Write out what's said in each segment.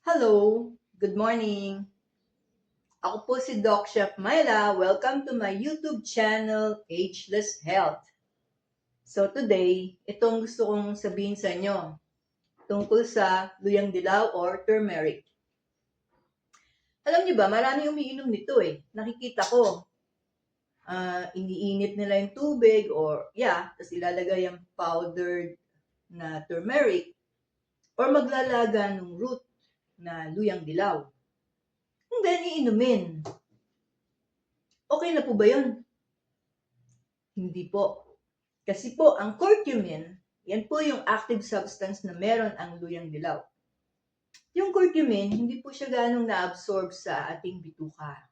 Hello, good morning. Ako po si Doc Chef Myla. Welcome to my YouTube channel, Ageless Health. So today, itong gusto kong sabihin sa inyo tungkol sa luyang dilaw or turmeric. Alam niyo ba, marami umiinom nito eh. Nakikita ko, iniinit nila yung tubig or tapos ilalagay yung powdered na turmeric or maglalaga ng root na luyang dilaw. And then, iinumin. Okay na po ba yun? Hindi po. Kasi po, ang curcumin, yan po yung active substance na meron ang luyang dilaw. Yung curcumin, hindi po siya ganong na-absorb sa ating bituka.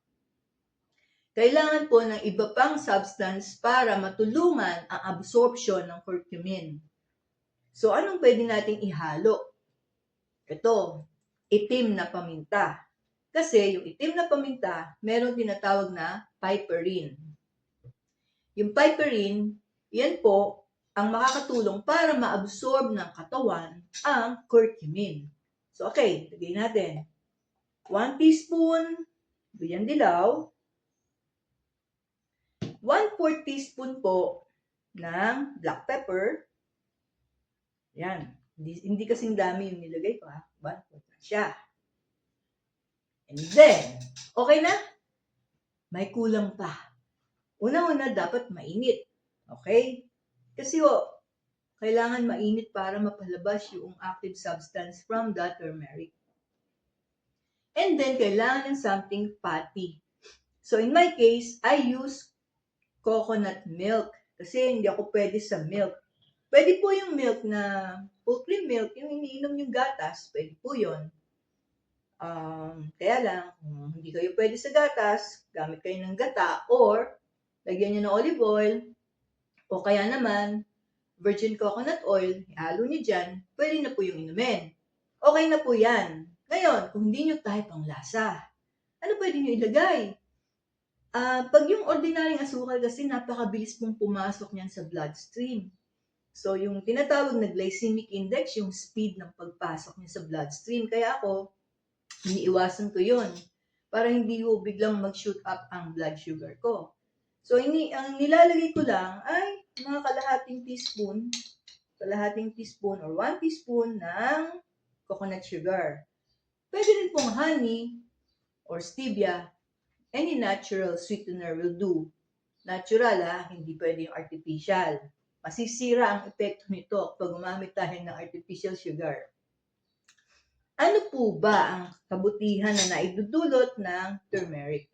Kailangan po ng iba pang substance para matulungan ang absorption ng curcumin. So, anong pwede nating ihalo? Ito, itim na paminta. Kasi yung itim na paminta, meron tinatawag na piperine. Yung piperine, yan po ang makakatulong para ma-absorb ng katawan ang curcumin. So, okay, lagay natin. 1 teaspoon luyang dilaw. 1/4 teaspoon po ng black pepper. Yan. Hindi kasing dami yung nilagay ko ha. 1/4 na siya. And then, okay na? May kulang pa. Una-una, dapat mainit. Okay? Kasi kailangan mainit para mapalabas yung active substance from the turmeric. And then, kailangan ng something fatty. So, in my case, I use coconut milk kasi hindi ako pwede sa milk. Pwede po yung milk na full cream milk, yung iniinom yung gatas, pwede po yun. Kaya lang, kung hindi kayo pwede sa gatas, gamit kayo ng gata or lagyan nyo ng olive oil o kaya naman virgin coconut oil, ihalo nyo dyan, pwede na po yung inumin. Okay na po yan. Ngayon, kung hindi nyo type ang lasa, ano pwede nyo ilagay? Pag yung ordinaryong asukal kasi napakabilis pong pumasok niyan sa bloodstream. So, yung tinatawag na glycemic index, yung speed ng pagpasok niya sa bloodstream. Kaya ako, iniiwasan ko yun para hindi ko biglang mag-shoot up ang blood sugar ko. So, ang nilalagay ko lang ay mga kalahating teaspoon or 1 teaspoon ng coconut sugar. Pwede rin pong honey or stevia. Any natural sweetener will do. Natural hindi pwede yung artificial. Masisira ang epekto nito pag gumamit tayo ng artificial sugar. Ano po ba ang kabutihan na naidudulot ng turmeric?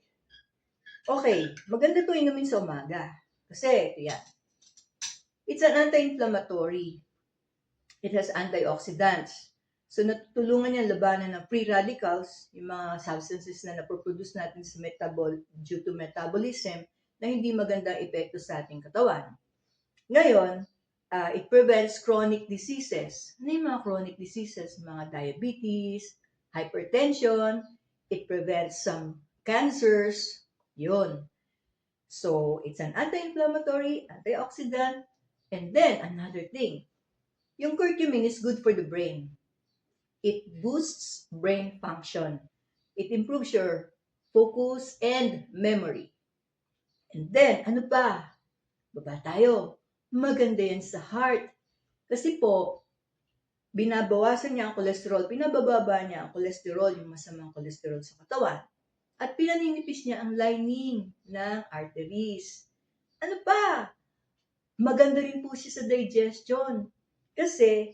Okay, maganda ito inumin sa umaga. Kasi, ito yan. It's an anti-inflammatory. It has antioxidants. So, natutulungan niya labanan ng free radicals, yung mga substances na naproproduce natin sa due to metabolism na hindi magandang epekto sa ating katawan. Ngayon, it prevents chronic diseases. Ano yung mga chronic diseases? Mga diabetes, hypertension, it prevents some cancers, yun. So, it's an anti-inflammatory, antioxidant, and then another thing, yung curcumin is good for the brain. It boosts brain function. It improves your focus and memory. And then, ano pa? Baba tayo. Maganda yan sa heart. Kasi po, binabawasan niya ang cholesterol, pinabababa niya ang cholesterol, yung masamang cholesterol sa katawan. At pinaninipis niya ang lining ng arteries. Ano pa? Maganda rin po siya sa digestion. Kasi,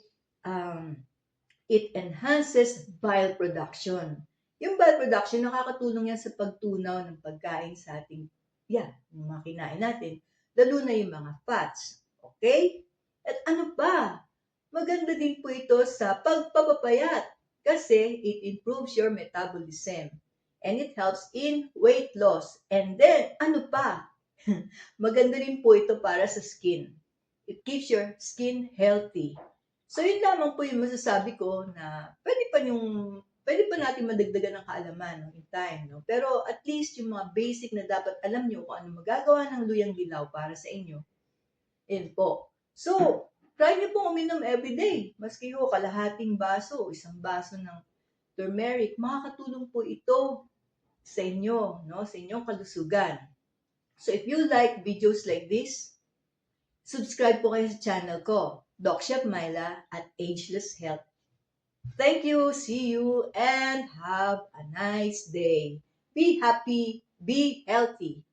it enhances bile production. Yung bile production, nakakatulong yan sa pagtunaw ng pagkain sa ating, yung mga kinain natin. Lalo na yung mga fats. Okay? At ano pa? Maganda din po ito sa pagpapapayat kasi it improves your metabolism and it helps in weight loss. And then, ano pa? Maganda rin po ito para sa skin. It keeps your skin healthy. So, yun lamang po yung masasabi ko na pwede pa natin madagdagan ng kaalaman in time. No? Pero at least yung mga basic na dapat alam nyo kung ano magagawa ng luyang dilaw para sa inyo. Yun po. So, try nyo pong uminom everyday. Maski kalahating baso, isang baso ng turmeric, makakatulong po ito sa inyo, no? Sa inyong kalusugan. So if you like videos like this, subscribe po kayo sa channel ko, Doc Chef Myla at Ageless Health. Thank you, see you, and have a nice day. Be happy, be healthy.